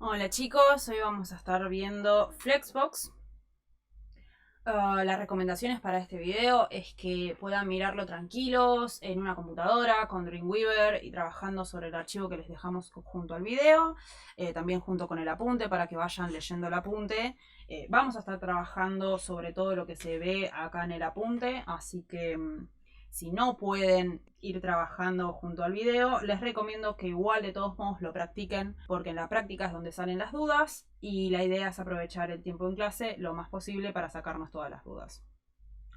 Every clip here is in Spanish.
Hola chicos, hoy vamos a estar viendo Flexbox. Las recomendaciones para este video es que puedan mirarlo tranquilos en una computadora con Dreamweaver y trabajando sobre el archivo que les dejamos junto al video, también junto con el apunte para que vayan leyendo el apunte. Vamos a estar trabajando sobre todo lo que se ve acá en el apunte, así que si no pueden ir trabajando junto al video, les recomiendo que igual de todos modos lo practiquen, porque en la práctica es donde salen las dudas y la idea es aprovechar el tiempo en clase lo más posible para sacarnos todas las dudas.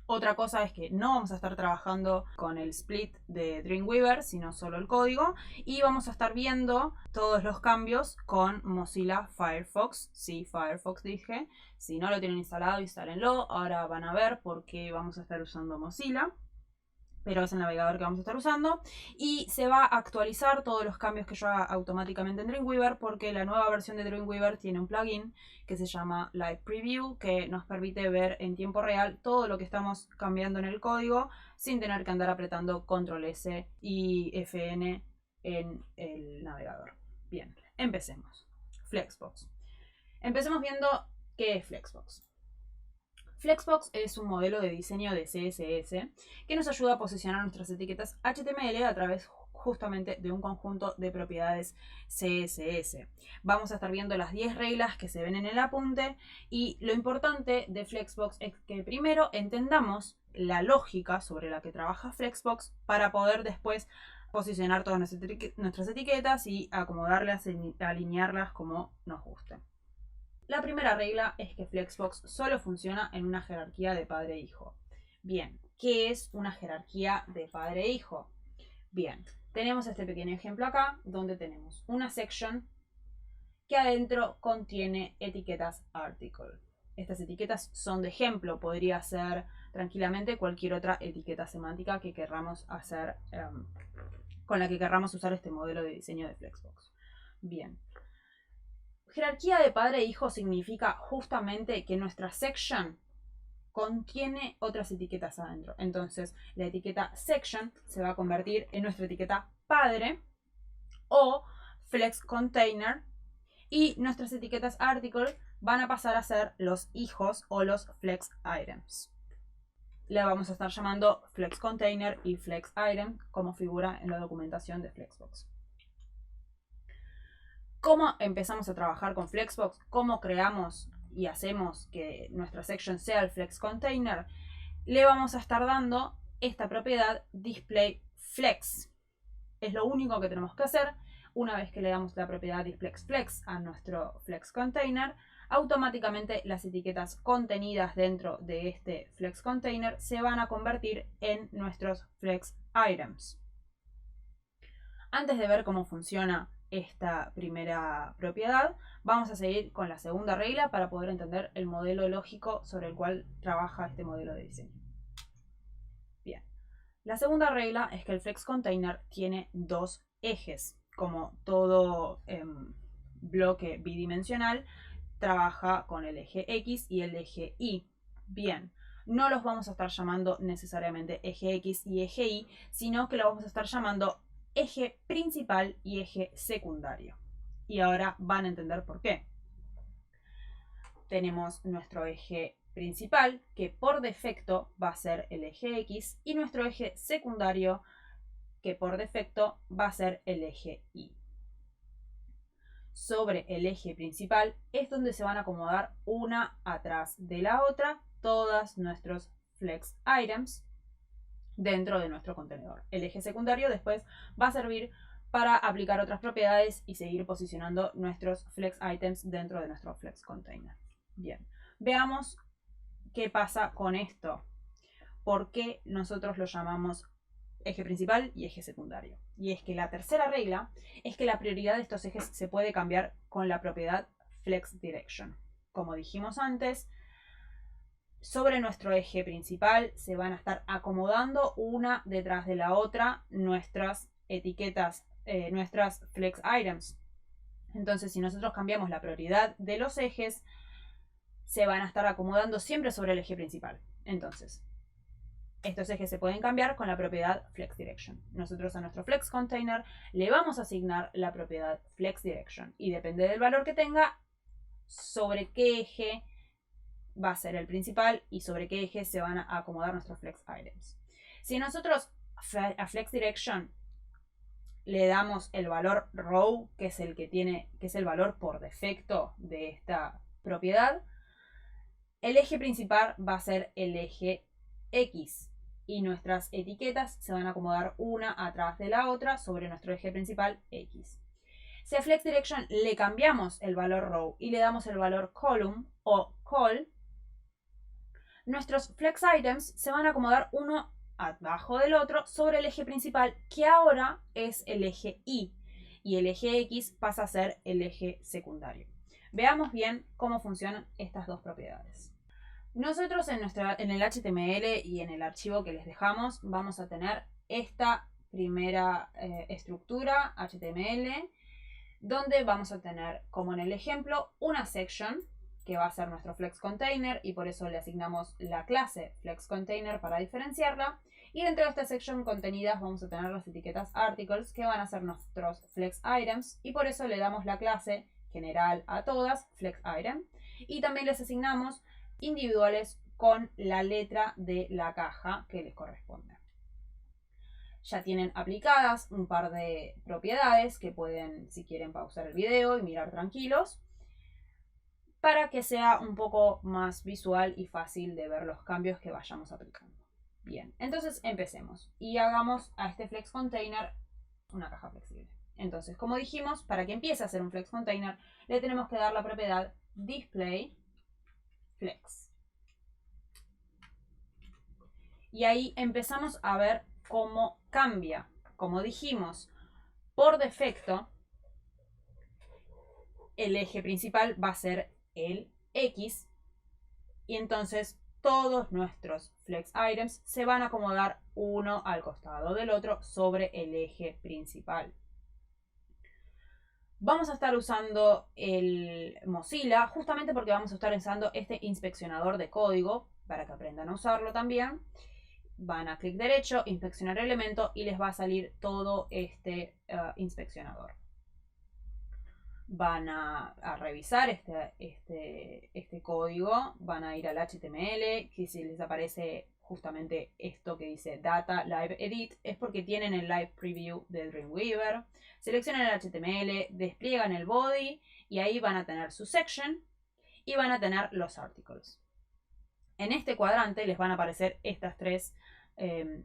Otra cosa es que no vamos a estar trabajando con el split de Dreamweaver, sino solo el código, y vamos a estar viendo todos los cambios con Mozilla Firefox. Sí, Firefox dije. Si no lo tienen instalado, instálenlo. Ahora van a ver por qué vamos a estar usando Mozilla, pero es el navegador que vamos a estar usando, y se va a actualizar todos los cambios que yo haga automáticamente en Dreamweaver, porque la nueva versión de Dreamweaver tiene un plugin que se llama Live Preview, que nos permite ver en tiempo real todo lo que estamos cambiando en el código sin tener que andar apretando Control S y FN en el navegador. Bien, empecemos. Flexbox. Empecemos viendo qué es Flexbox. Flexbox es un modelo de diseño de CSS que nos ayuda a posicionar nuestras etiquetas HTML a través justamente de un conjunto de propiedades CSS. Vamos a estar viendo las 10 reglas que se ven en el apunte, y lo importante de Flexbox es que primero entendamos la lógica sobre la que trabaja Flexbox para poder después posicionar todas nuestras etiquetas y acomodarlas y alinearlas como nos guste. La primera regla es que Flexbox solo funciona en una jerarquía de padre-hijo. Bien, ¿qué es una jerarquía de padre-hijo? Bien, tenemos este pequeño ejemplo acá, donde tenemos una section que adentro contiene etiquetas article. Estas etiquetas son de ejemplo, podría ser tranquilamente cualquier otra etiqueta semántica que querramos hacer, con la que querramos usar este modelo de diseño de Flexbox. Bien. Jerarquía de padre e hijo significa justamente que nuestra section contiene otras etiquetas adentro. Entonces, la etiqueta section se va a convertir en nuestra etiqueta padre o flex container, y nuestras etiquetas article van a pasar a ser los hijos o los flex items. Le vamos a estar llamando flex container y flex item como figura en la documentación de Flexbox. ¿Cómo empezamos a trabajar con Flexbox? ¿Cómo creamos y hacemos que nuestra section sea el flex container? Le vamos a estar dando esta propiedad display flex. Es lo único que tenemos que hacer. Una vez que le damos la propiedad display flex a nuestro flex container, automáticamente las etiquetas contenidas dentro de este flex container se van a convertir en nuestros flex items. Antes de ver cómo funciona esta primera propiedad, vamos a seguir con la segunda regla para poder entender el modelo lógico sobre el cual trabaja este modelo de diseño. Bien, la segunda regla es que el flex container tiene dos ejes. Como todo bloque bidimensional, trabaja con el eje X y el eje Y. Bien, no los vamos a estar llamando necesariamente eje X y eje Y, sino que lo vamos a estar llamando eje principal y eje secundario. Y ahora van a entender por qué. Tenemos nuestro eje principal, que por defecto va a ser el eje X, y nuestro eje secundario, que por defecto va a ser el eje Y. Sobre el eje principal es donde se van a acomodar una atrás de la otra todas nuestros flex items dentro de nuestro contenedor. El eje secundario después va a servir para aplicar otras propiedades y seguir posicionando nuestros flex items dentro de nuestro flex container. Bien, veamos qué pasa con esto. ¿Por qué nosotros lo llamamos eje principal y eje secundario? Y es que la tercera regla es que la prioridad de estos ejes se puede cambiar con la propiedad flex direction. Como dijimos antes, sobre nuestro eje principal se van a estar acomodando una detrás de la otra nuestras etiquetas, nuestras flex items. Entonces, si nosotros cambiamos la prioridad de los ejes, se van a estar acomodando siempre sobre el eje principal. Entonces, Estos ejes se pueden cambiar con la propiedad FlexDirection. Nosotros a nuestro FlexContainer le vamos a asignar la propiedad FlexDirection y depende del valor que tenga, sobre qué eje va a ser el principal y sobre qué eje se van a acomodar nuestros FlexItems. Si nosotros a FlexDirection le damos el valor row, que es el valor por defecto de esta propiedad, el eje principal va a ser el eje X y nuestras etiquetas se van a acomodar una atrás de la otra sobre nuestro eje principal X. Si a FlexDirection le cambiamos el valor row y le damos el valor column o col, nuestros FlexItems se van a acomodar uno abajo del otro sobre el eje principal, que ahora es el eje Y, y el eje X pasa a ser el eje secundario. Veamos bien cómo funcionan estas dos propiedades. Nosotros en el HTML y en el archivo que les dejamos vamos a tener esta primera estructura HTML, donde vamos a tener, como en el ejemplo, una section que va a ser nuestro FlexContainer y por eso le asignamos la clase FlexContainer para diferenciarla. Y dentro de esta section contenidas vamos a tener las etiquetas articles que van a ser nuestros FlexItems y por eso le damos la clase general a todas, FlexItem, y también les asignamos individuales con la letra de la caja que les corresponde. Ya tienen aplicadas un par de propiedades que pueden, si quieren, pausar el video y mirar tranquilos, para que sea un poco más visual y fácil de ver los cambios que vayamos aplicando. Bien, entonces empecemos y hagamos a este FlexContainer una caja flexible. Entonces, como dijimos, para que empiece a ser un FlexContainer, le tenemos que dar la propiedad displayFlex. Y ahí empezamos a ver cómo cambia. Como dijimos, por defecto, el eje principal va a ser el X. Y entonces todos nuestros FlexItems se van a acomodar uno al costado del otro sobre el eje principal. Vamos a estar usando el Mozilla justamente porque vamos a estar usando este inspeccionador de código para que aprendan a usarlo también. Van a clic derecho, inspeccionar elemento y les va a salir todo este inspeccionador. Van a revisar este código, van a ir al HTML, que si les aparece justamente esto que dice Data Live Edit, es porque tienen el Live Preview de Dreamweaver. Seleccionan el HTML, despliegan el body y ahí van a tener su section y van a tener los articles. En este cuadrante les van a aparecer estas tres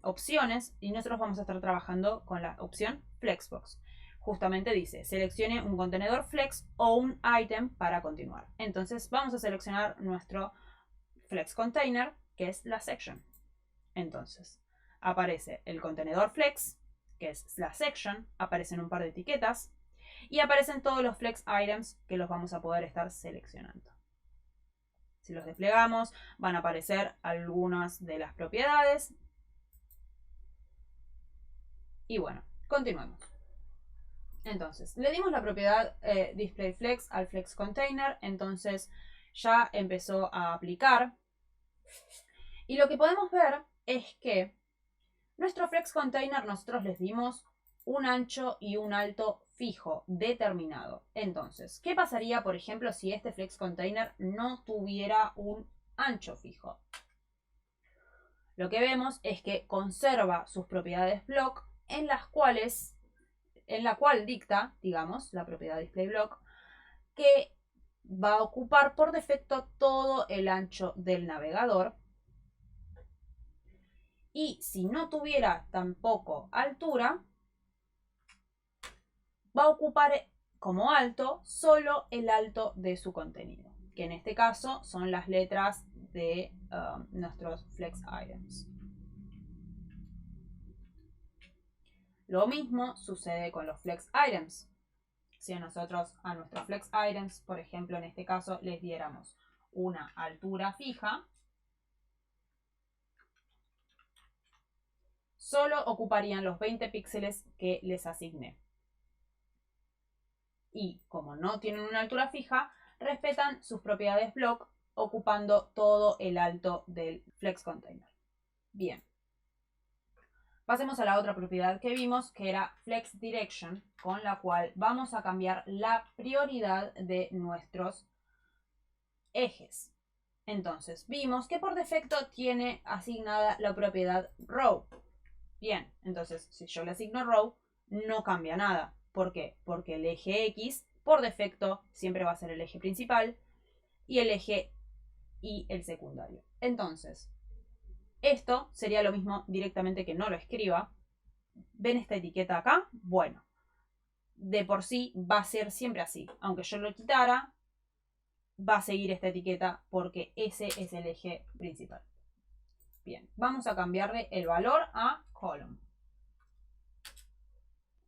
opciones y nosotros vamos a estar trabajando con la opción Flexbox. Justamente dice, seleccione un contenedor flex o un item para continuar. Entonces vamos a seleccionar nuestro FlexContainer, que es la section. Entonces aparece el contenedor flex, que es la section, aparecen un par de etiquetas y aparecen todos los FlexItems que los vamos a poder estar seleccionando. Si los desplegamos, van a aparecer algunas de las propiedades. Y bueno, continuemos. Entonces, le dimos la propiedad displayFlex al FlexContainer, entonces ya empezó a aplicar. Y lo que podemos ver es que nuestro FlexContainer nosotros les dimos un ancho y un alto fijo, determinado. Entonces, ¿qué pasaría, por ejemplo, si este FlexContainer no tuviera un ancho fijo? Lo que vemos es que conserva sus propiedades block en la cual dicta, digamos, la propiedad displayBlock, que va a ocupar por defecto todo el ancho del navegador. Y si no tuviera tampoco altura, va a ocupar como alto solo el alto de su contenido, que en este caso son las letras de nuestros FlexItems. Lo mismo sucede con los FlexItems. Si nosotros a nuestros FlexItems, por ejemplo, en este caso, les diéramos una altura fija, solo ocuparían los 20 píxeles que les asigné. Y como no tienen una altura fija, respetan sus propiedades block ocupando todo el alto del FlexContainer. Bien, Pasemos a la otra propiedad que vimos, que era Flex Direction, con la cual vamos a cambiar la prioridad de nuestros ejes. Entonces, vimos que por defecto tiene asignada la propiedad Row. Bien, entonces, si yo le asigno Row, no cambia nada. ¿Por qué? Porque el eje X, por defecto, siempre va a ser el eje principal y el eje Y el secundario. Entonces, esto sería lo mismo directamente que no lo escriba. ¿Ven esta etiqueta acá? Bueno, de por sí va a ser siempre así. Aunque yo lo quitara, va a seguir esta etiqueta porque ese es el eje principal. Bien, vamos a cambiarle el valor a column.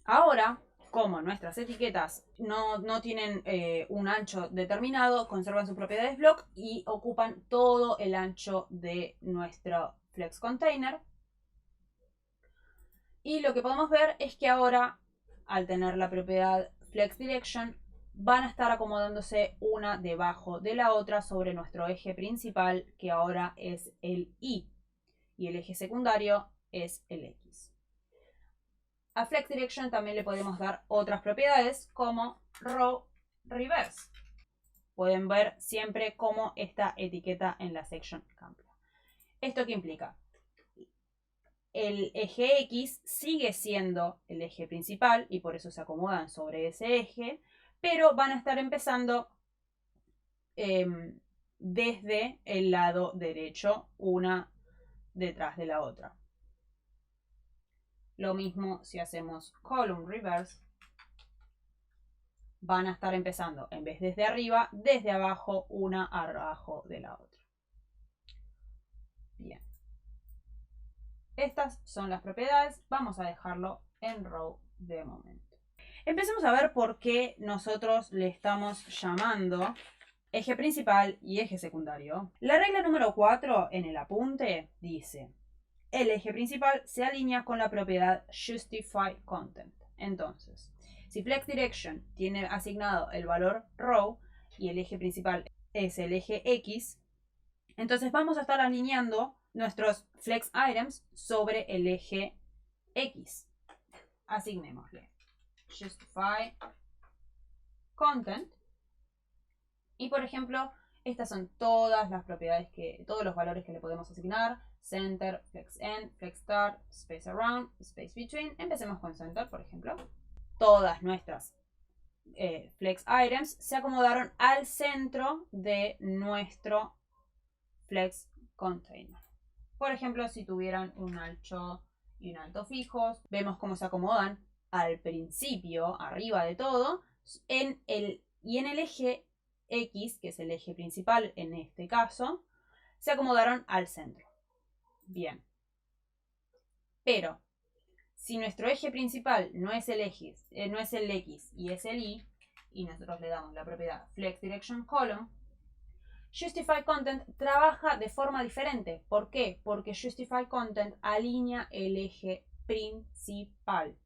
Ahora, como nuestras etiquetas no tienen un ancho determinado, conservan sus propiedades block y ocupan todo el ancho de nuestro flex container. Y lo que podemos ver es que ahora, al tener la propiedad flex direction, van a estar acomodándose una debajo de la otra sobre nuestro eje principal, que ahora es el Y, y el eje secundario es el X. A flex direction también le podemos dar otras propiedades como row reverse. Pueden ver siempre cómo esta etiqueta en la section cambia. ¿Esto qué implica? El eje X sigue siendo el eje principal y por eso se acomodan sobre ese eje, pero van a estar empezando desde el lado derecho, una detrás de la otra. Lo mismo si hacemos column reverse, van a estar empezando, en vez desde arriba, desde abajo, una abajo de la otra. Bien. Estas son las propiedades. Vamos a dejarlo en row de momento. Empecemos a ver por qué nosotros le estamos llamando eje principal y eje secundario. La regla número 4 en el apunte dice: el eje principal se alinea con la propiedad justify content. Entonces, si flex direction tiene asignado el valor row y el eje principal es el eje X, entonces vamos a estar alineando nuestros flex items sobre el eje X. Asignémosle justify content. Y por ejemplo, estas son todas las propiedades todos los valores que le podemos asignar. Center, flex end, flex start, space around, space between. Empecemos con center, por ejemplo. Todas nuestras flex items se acomodaron al centro de nuestro flex container. Por ejemplo, si tuvieran un ancho y un alto fijos, vemos cómo se acomodan al principio, arriba de todo, y en el eje X, que es el eje principal en este caso, se acomodaron al centro. Bien. Pero, si nuestro eje principal no es el X y es el Y, y nosotros le damos la propiedad flex direction column, Justify Content trabaja de forma diferente. ¿Por qué? Porque Justify Content alinea el eje principal.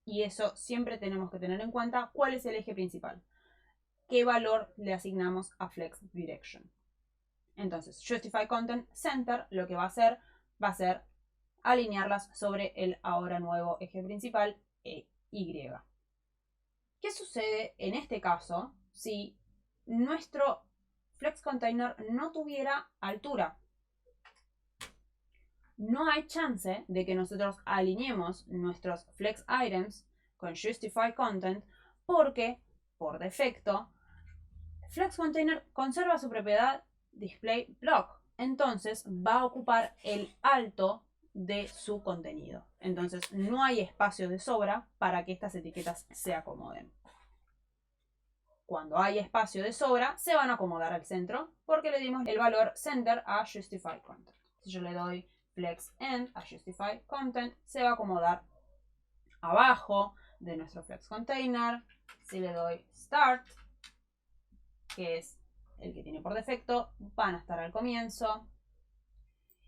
Y eso siempre tenemos que tener en cuenta. ¿Cuál es el eje principal? ¿Qué valor le asignamos a Flex Direction? Entonces, Justify Content Center lo que va a ser alinearlas sobre el ahora nuevo eje principal Y. ¿Qué sucede en este caso si nuestro flex container no tuviera altura? No hay chance de que nosotros alineemos nuestros flex items con justify content porque, por defecto, flex container conserva su propiedad display block. Entonces va a ocupar el alto de su contenido. Entonces no hay espacio de sobra para que estas etiquetas se acomoden. Cuando hay espacio de sobra, se van a acomodar al centro porque le dimos el valor center a justify content. Si yo le doy flex end a justify content, se va a acomodar abajo de nuestro flex container. Si le doy start, que es el que tiene por defecto, van a estar al comienzo.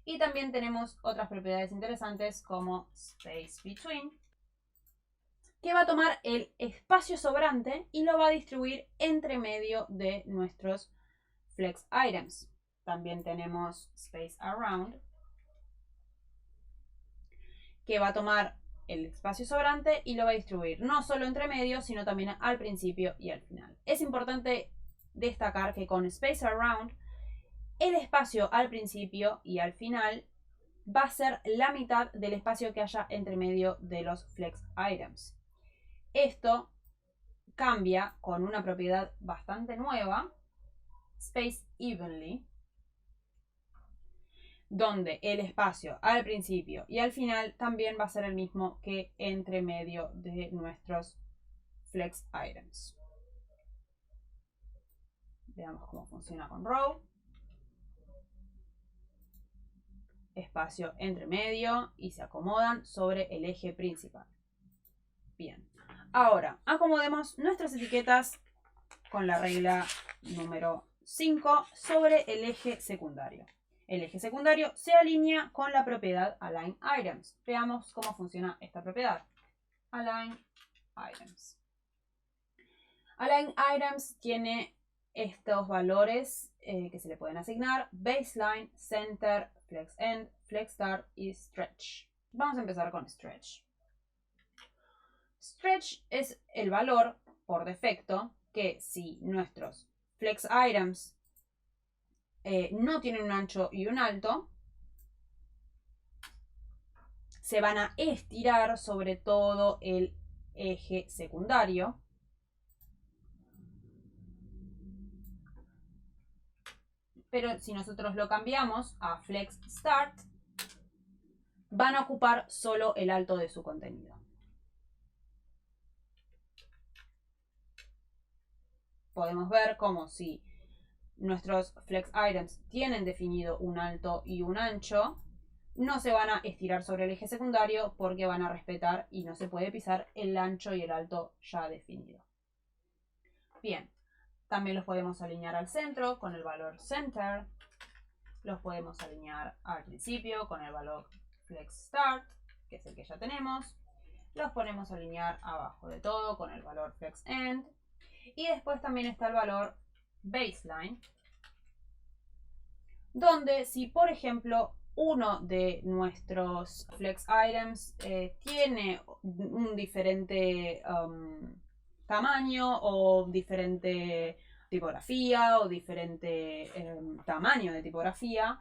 Y también tenemos otras propiedades interesantes como space between, que va a tomar el espacio sobrante y lo va a distribuir entre medio de nuestros flex items. También tenemos space around. que va a tomar el espacio sobrante y lo va a distribuir no solo entre medio, sino también al principio y al final. Es importante destacar que con Space Around, el espacio al principio y al final va a ser la mitad del espacio que haya entre medio de los flex items. Esto cambia con una propiedad bastante nueva, Space Evenly, donde el espacio al principio y al final también va a ser el mismo que entre medio de nuestros flex items. Veamos cómo funciona con row. Espacio entre medio y se acomodan sobre el eje principal. Bien. Ahora, acomodemos nuestras etiquetas con la regla número 5 sobre el eje secundario. El eje secundario se alinea con la propiedad Align Items. Veamos cómo funciona esta propiedad. Align Items. Align Items tiene estos valores que se le pueden asignar: Baseline, Center, Flex End, Flex Start y Stretch. Vamos a empezar con Stretch. Stretch es el valor por defecto que si nuestros Flex Items no tienen un ancho y un alto, se van a estirar sobre todo el eje secundario. Pero si nosotros lo cambiamos a Flex Start, van a ocupar solo el alto de su contenido. Podemos ver como si nuestros Flex Items tienen definido un alto y un ancho, no se van a estirar sobre el eje secundario porque van a respetar y no se puede pisar el ancho y el alto ya definido. Bien, también los podemos alinear al centro con el valor Center. Los podemos alinear al principio con el valor Flex Start, que es el que ya tenemos. Los ponemos a alinear abajo de todo con el valor Flex End. Y después también está el valor Baseline, donde si por ejemplo uno de nuestros Flex Items tiene un diferente tamaño o diferente tipografía o diferente tamaño de tipografía,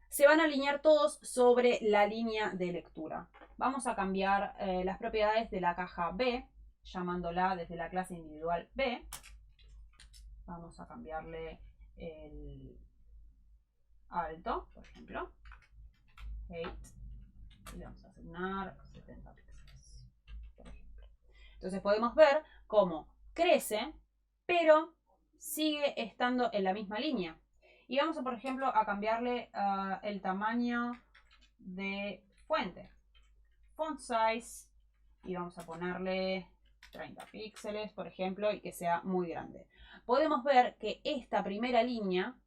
se van a alinear todos sobre la línea de lectura. Vamos a cambiar las propiedades de la caja B, llamándola desde la clase individual B. Vamos a cambiarle el alto, por ejemplo, 8, y le vamos a asignar 70 píxeles, por ejemplo. Entonces podemos ver cómo crece, pero sigue estando en la misma línea. Y vamos a, por ejemplo, a cambiarle el tamaño de fuente, font size, y vamos a ponerle 30 píxeles, por ejemplo, y que sea muy grande. Podemos ver que esta primera línea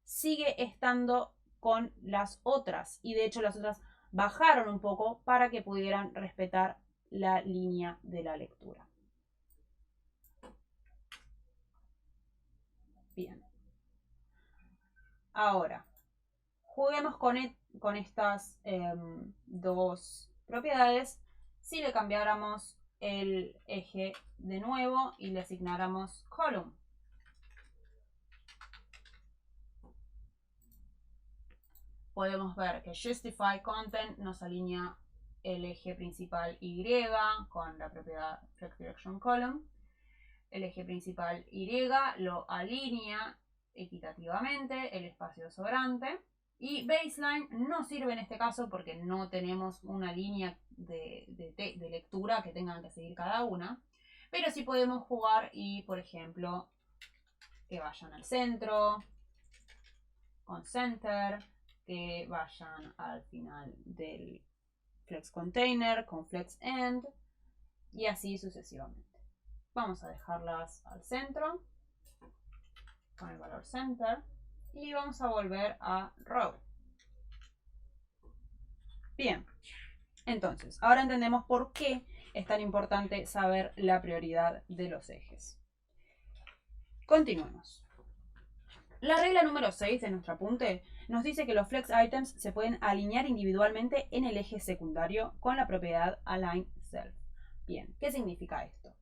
sigue estando con las otras, y de hecho las otras bajaron un poco para que pudieran respetar la línea de la lectura. Bien. Ahora, juguemos con estas dos propiedades si le cambiáramos el eje de nuevo y le asignáramos column. Podemos ver que Justify Content nos alinea el eje principal Y con la propiedad Flex Direction Column. El eje principal Y lo alinea equitativamente el espacio sobrante. Y Baseline no sirve en este caso porque no tenemos una línea de lectura que tengan que seguir cada una. Pero sí podemos jugar y, por ejemplo, que vayan al centro, con Center, que vayan al final del Flex Container, con Flex End, y así sucesivamente. Vamos a dejarlas al centro, con el valor Center, y vamos a volver a Row. Bien, entonces, ahora entendemos por qué es tan importante saber la prioridad de los ejes. Continuemos. La regla número 6 de nuestro apunte nos dice que los flex items se pueden alinear individualmente en el eje secundario con la propiedad align self. Bien, ¿qué significa esto?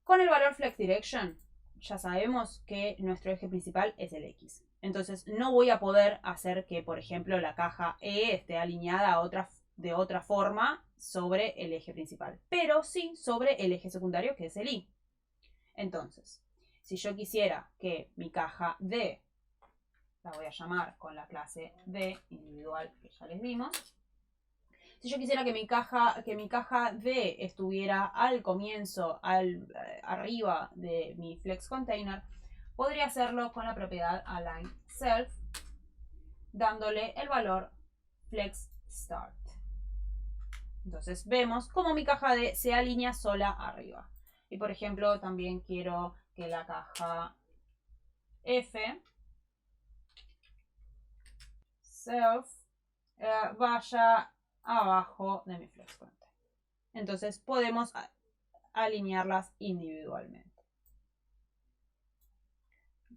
Con el valor flex direction ya sabemos que nuestro eje principal es el X. Entonces no voy a poder hacer que, por ejemplo, la caja E esté alineada de otra forma sobre el eje principal, pero sí sobre el eje secundario, que es el Y. Entonces, si yo quisiera que mi caja D, la voy a llamar con la clase D individual que ya les vimos. Si yo quisiera que mi caja D estuviera al comienzo, arriba de mi flex container, podría hacerlo con la propiedad align self, dándole el valor flex start. Entonces vemos cómo mi caja D se alinea sola arriba. Y por ejemplo, también quiero que la caja F self vaya abajo de mi flex container. Entonces podemos alinearlas individualmente.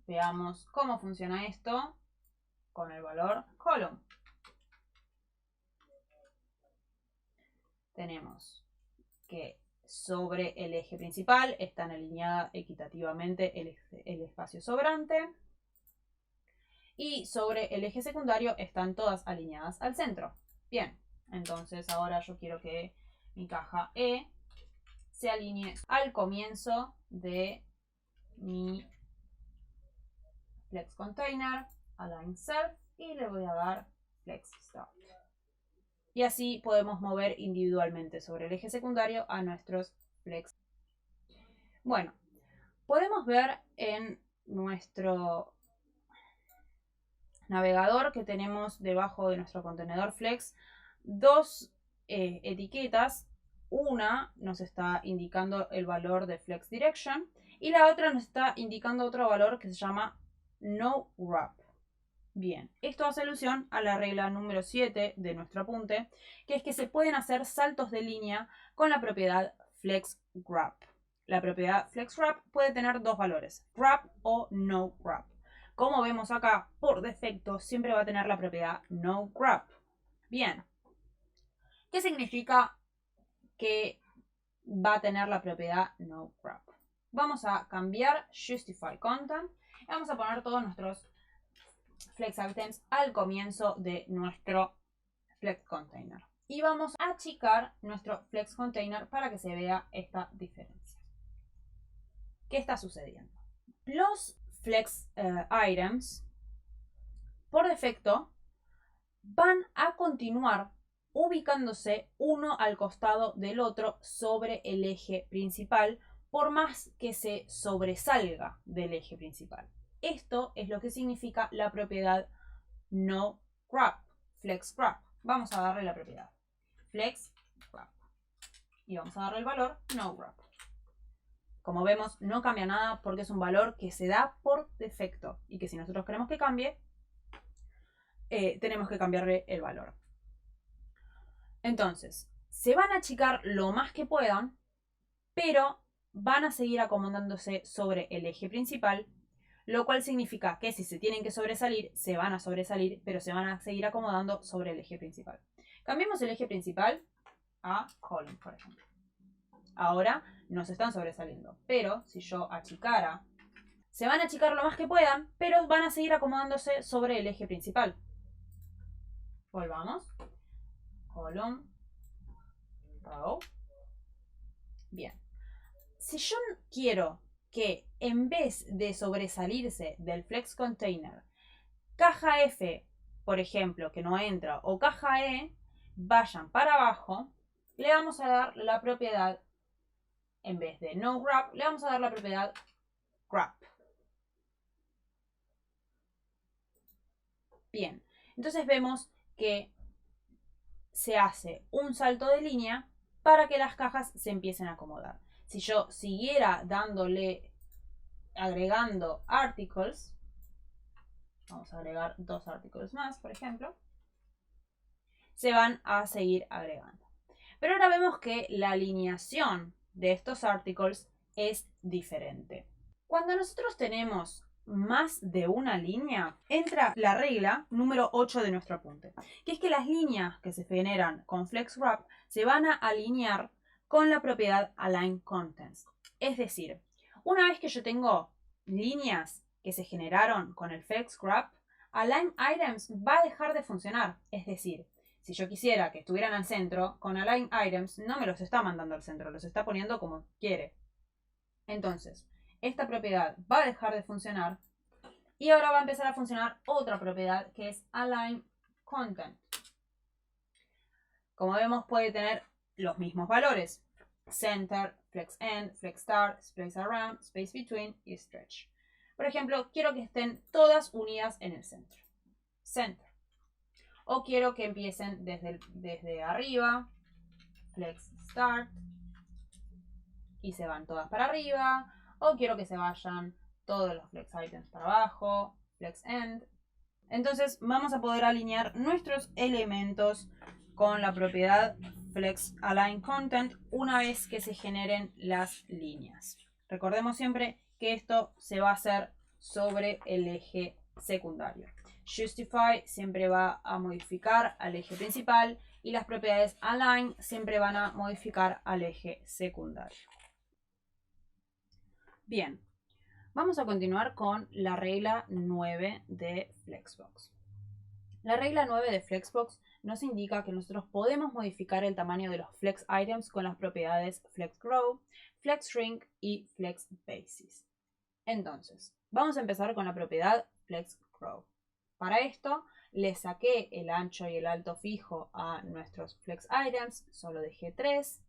Veamos cómo funciona esto con el valor column. Tenemos que sobre el eje principal están alineadas equitativamente el espacio sobrante. Y sobre el eje secundario están todas alineadas al centro. Bien, entonces ahora yo quiero que mi caja E se alinee al comienzo de mi flex container, align self, y le voy a dar flex start. Y así podemos mover individualmente sobre el eje secundario a nuestros flex. Bueno, podemos ver en nuestro navegador que tenemos debajo de nuestro contenedor flex dos etiquetas. Una nos está indicando el valor de flex direction y la otra nos está indicando otro valor que se llama no wrap. Bien, esto hace alusión a la regla número 7 de nuestro apunte, que es que se pueden hacer saltos de línea con la propiedad flex wrap. La propiedad flex wrap puede tener dos valores, wrap o no wrap. Como vemos acá, por defecto siempre va a tener la propiedad no wrap. Bien, ¿qué significa que va a tener la propiedad no wrap? Vamos a cambiar justify content y vamos a poner todos nuestros flex items al comienzo de nuestro flex container. Y vamos a achicar nuestro flex container para que se vea esta diferencia. ¿Qué está sucediendo? Los flex items, por defecto, van a continuar ubicándose uno al costado del otro sobre el eje principal, por más que se sobresalga del eje principal. Esto es lo que significa la propiedad no wrap, flex wrap. Vamos a darle la propiedad flex wrap y vamos a darle el valor no wrap. Como vemos, no cambia nada porque es un valor que se da por defecto y que si nosotros queremos que cambie, tenemos que cambiarle el valor. Entonces, se van a achicar lo más que puedan, pero van a seguir acomodándose sobre el eje principal, lo cual significa que si se tienen que sobresalir, se van a sobresalir, pero se van a seguir acomodando sobre el eje principal. Cambiemos el eje principal a column, por ejemplo. Ahora no se están sobresaliendo, pero si yo achicara, se van a achicar lo más que puedan, pero van a seguir acomodándose sobre el eje principal. Volvamos. Column, row. Bien. Si yo quiero que en vez de sobresalirse del flex container, caja F, por ejemplo, que no entra, o caja E, vayan para abajo, le vamos a dar la propiedad, en vez de no wrap, le vamos a dar la propiedad wrap. Bien, entonces vemos que se hace un salto de línea para que las cajas se empiecen a acomodar. Si yo siguiera agregando articles, vamos a agregar 2 articles más, por ejemplo, se van a seguir agregando. Pero ahora vemos que la alineación de estos articles es diferente. Cuando nosotros tenemos más de una línea, entra la regla número 8 de nuestro apunte, que es que las líneas que se generan con FlexWrap se van a alinear con la propiedad Align Contents. Es decir, una vez que yo tengo líneas que se generaron con el FlexWrap, Align Items va a dejar de funcionar. Es decir, si yo quisiera que estuvieran al centro, con Align Items no me los está mandando al centro, los está poniendo como quiere. Entonces, esta propiedad va a dejar de funcionar y ahora va a empezar a funcionar otra propiedad que es Align Content. Como vemos, puede tener los mismos valores: Center, Flex End, Flex Start, Space Around, Space Between y Stretch. Por ejemplo, quiero que estén todas unidas en el centro. Center. O quiero que empiecen desde arriba, Flex Start, y se van todas para arriba. O quiero que se vayan todos los Flex Items para abajo, Flex End. Entonces vamos a poder alinear nuestros elementos con la propiedad Flex Align Content una vez que se generen las líneas. Recordemos siempre que esto se va a hacer sobre el eje secundario. Justify siempre va a modificar al eje principal y las propiedades Align siempre van a modificar al eje secundario. Bien, vamos a continuar con la regla 9 de Flexbox. La regla 9 de Flexbox nos indica que nosotros podemos modificar el tamaño de los Flex Items con las propiedades FlexGrow, FlexShrink y FlexBasis. Entonces, vamos a empezar con la propiedad FlexGrow. Para esto, le saqué el ancho y el alto fijo a nuestros Flex Items, solo dejé 3.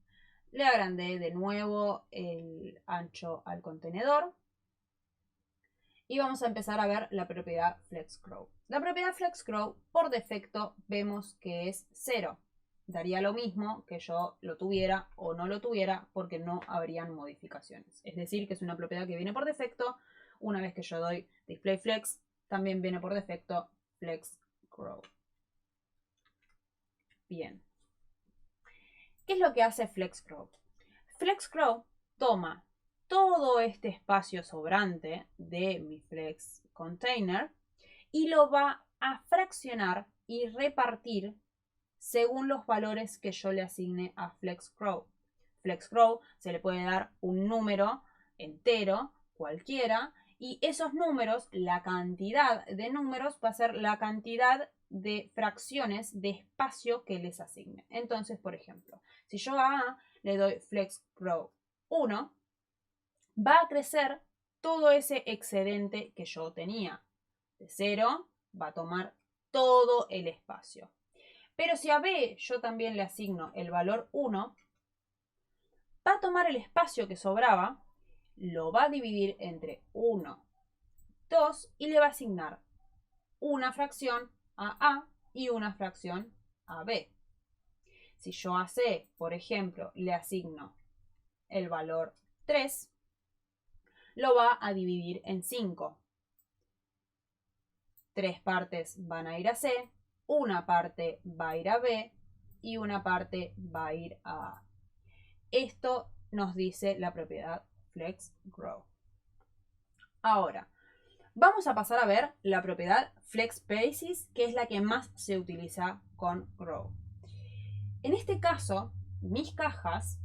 Le agrandé de nuevo el ancho al contenedor. Y vamos a empezar a ver la propiedad FlexGrow. La propiedad FlexGrow, por defecto, vemos que es 0. Daría lo mismo que yo lo tuviera o no lo tuviera porque no habrían modificaciones. Es decir, que es una propiedad que viene por defecto. Una vez que yo doy Display Flex, también viene por defecto FlexGrow. Bien. ¿Qué es lo que hace FlexGrow? FlexGrow toma todo este espacio sobrante de mi Flex Container y lo va a fraccionar y repartir según los valores que yo le asigne a FlexGrow. FlexGrow se le puede dar un número entero, cualquiera, y esos números, la cantidad de números va a ser la cantidad de fracciones de espacio que les asigne. Entonces, por ejemplo, si yo a A le doy FlexGrow 1, va a crecer todo ese excedente que yo tenía. De 0 va a tomar todo el espacio. Pero si a B yo también le asigno el valor 1, va a tomar el espacio que sobraba, lo va a dividir entre 1, 2 y le va a asignar una fracción a A y una fracción a B. Si yo a C, por ejemplo, le asigno el valor 3, lo va a dividir en 5. 3 partes van a ir a C, una parte va a ir a B y una parte va a ir a A. Esto nos dice la propiedad FlexGrow. Ahora, vamos a pasar a ver la propiedad FlexBasis, que es la que más se utiliza con Grow. En este caso, mis cajas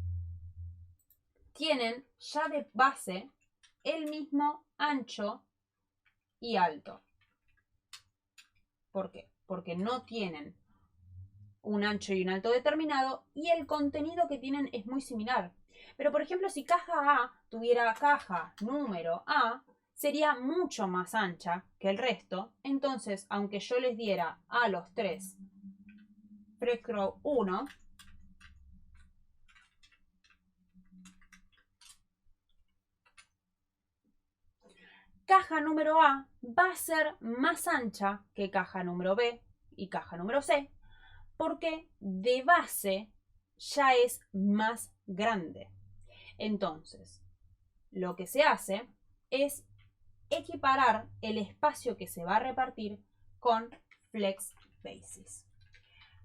tienen ya de base el mismo ancho y alto. ¿Por qué? Porque no tienen un ancho y un alto determinado y el contenido que tienen es muy similar. Pero por ejemplo, si caja A tuviera caja número A, sería mucho más ancha que el resto. Entonces, aunque yo les diera a los 3 FlexGrow 1, caja número A va a ser más ancha que caja número B y caja número C, porque de base ya es más grande. Entonces, lo que se hace es equiparar el espacio que se va a repartir con FlexBasis.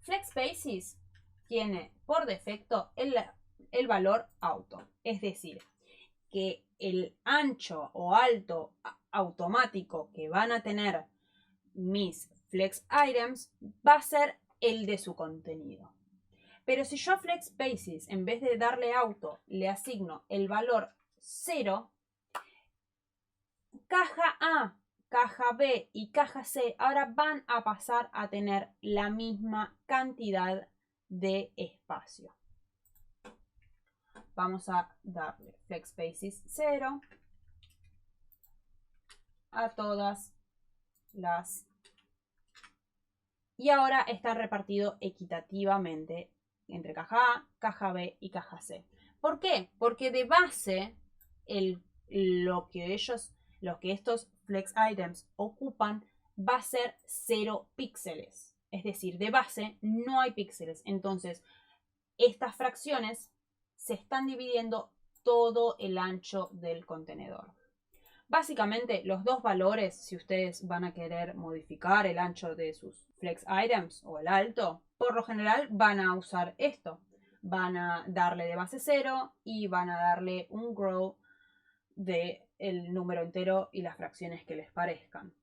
FlexBasis tiene por defecto el valor auto, es decir, que el ancho o alto automático que van a tener mis flex items va a ser el de su contenido. Pero si yo a flex basis, en vez de darle auto, le asigno el valor 0, caja A, caja B y caja C ahora van a pasar a tener la misma cantidad de espacio. Vamos a darle flex basis 0 a todas las. Y ahora está repartido equitativamente entre caja A, caja B y caja C. ¿Por qué? Porque de base lo que estos flex items ocupan va a ser 0 píxeles. Es decir, de base no hay píxeles. Entonces, estas fracciones se están dividiendo todo el ancho del contenedor. Básicamente, los dos valores, si ustedes van a querer modificar el ancho de sus flex items o el alto, por lo general van a usar esto. Van a darle de base 0 y van a darle un grow del número entero y las fracciones que les parezcan.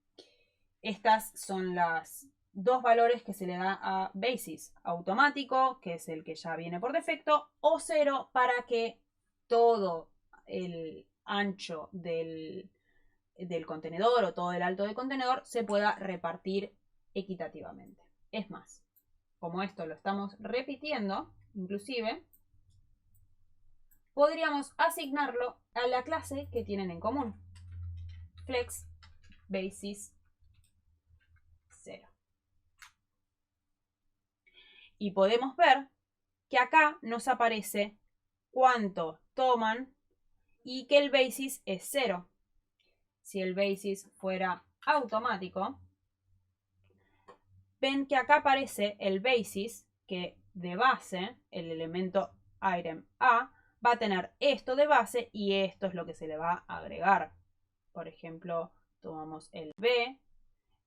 Estas son las dos valores que se le da a basis: automático, que es el que ya viene por defecto, o 0 para que todo el ancho del contenedor o todo el alto del contenedor se pueda repartir equitativamente. Es más, como esto lo estamos repitiendo, inclusive podríamos asignarlo a la clase que tienen en común: flex basis 0. Y podemos ver que acá nos aparece cuánto toman y que el basis es 0. Si el basis fuera automático, ven que acá aparece el basis, que de base, el elemento item A, va a tener esto de base y esto es lo que se le va a agregar. Por ejemplo, tomamos el B,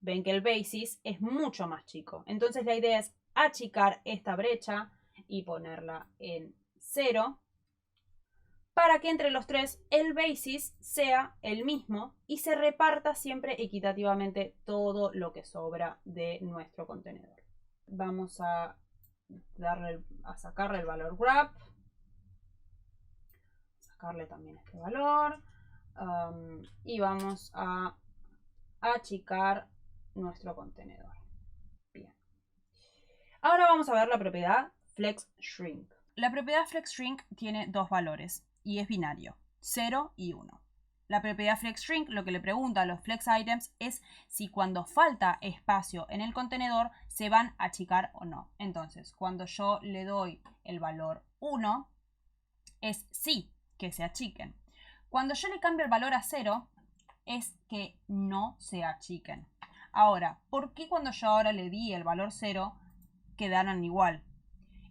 ven que el basis es mucho más chico. Entonces la idea es achicar esta brecha y ponerla en 0 para que entre los tres el basis sea el mismo y se reparta siempre equitativamente todo lo que sobra de nuestro contenedor. Vamos a sacarle el valor grab, sacarle también este valor, y vamos a achicar nuestro contenedor. Bien. Ahora vamos a ver la propiedad flex shrink. La propiedad flex shrink tiene dos valores y es binario, 0 y 1. La propiedad flex shrink lo que le pregunta a los flex items es si cuando falta espacio en el contenedor se van a achicar o no. Entonces, cuando yo le doy el valor 1, es sí que se achiquen. Cuando yo le cambio el valor a 0, es que no se achiquen. Ahora, ¿por qué cuando yo ahora le di el valor 0 quedaron igual?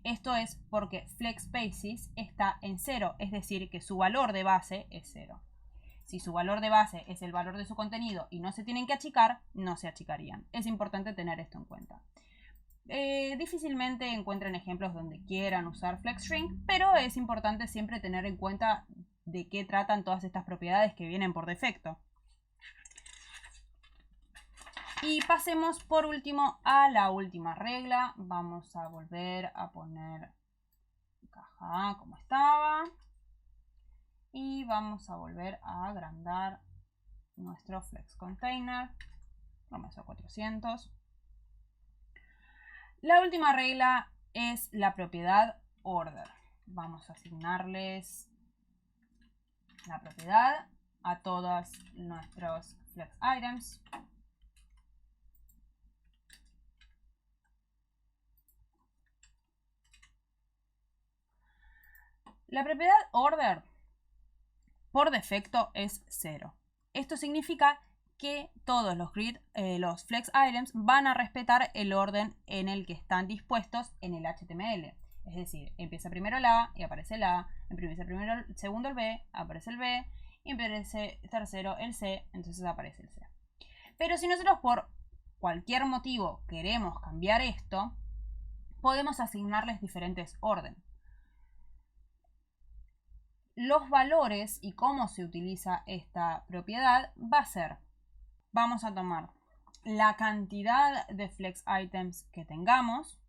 Esto es porque flex basis está en 0, es decir, que su valor de base es 0. Si su valor de base es el valor de su contenido y no se tienen que achicar, no se achicarían. Es importante tener esto en cuenta. Difícilmente encuentren ejemplos donde quieran usar flex shrink, pero es importante siempre tener en cuenta de qué tratan todas estas propiedades que vienen por defecto. Y pasemos por último a la última regla. Vamos a volver a poner caja A como estaba. Y vamos a volver a agrandar nuestro flex container. Vamos a 400. La última regla es la propiedad order. Vamos a asignarles la propiedad a todos nuestros flex items. La propiedad order por defecto es 0. Esto significa que todos los flex items van a respetar el orden en el que están dispuestos en el HTML. Es decir, empieza primero el A y aparece el A, empieza primero el segundo el B, aparece el B, y aparece tercero el C, entonces aparece el C. Pero si nosotros por cualquier motivo queremos cambiar esto, podemos asignarles diferentes orden. Los valores y cómo se utiliza esta propiedad va a ser vamos a tomar la cantidad de flex items que tengamos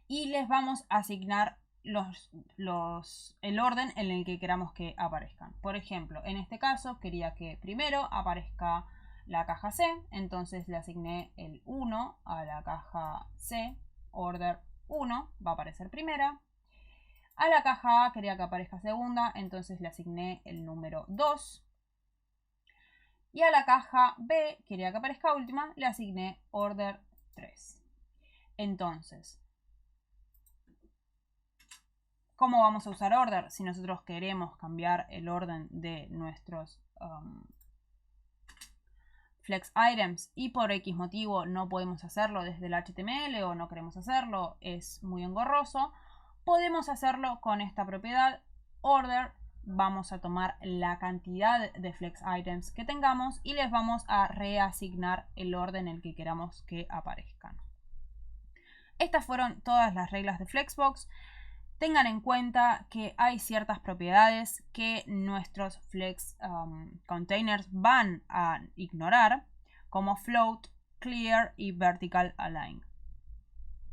y les vamos a asignar el orden en el que queramos que aparezcan. Por ejemplo, en este caso quería que primero aparezca la caja C, entonces le asigné el 1 a la caja C, order 1, va a aparecer primera. A la caja A quería que aparezca segunda, entonces le asigné el número 2. Y a la caja B quería que aparezca última, le asigné order 3. Entonces, ¿cómo vamos a usar order si nosotros queremos cambiar el orden de nuestros flex items y por X motivo no podemos hacerlo desde el HTML o no queremos hacerlo, es muy engorroso? Podemos hacerlo con esta propiedad order. Vamos a tomar la cantidad de flex items que tengamos y les vamos a reasignar el orden en el que queramos que aparezcan. Estas fueron todas las reglas de Flexbox. Tengan en cuenta que hay ciertas propiedades que nuestros flex containers van a ignorar, como float, clear y vertical align.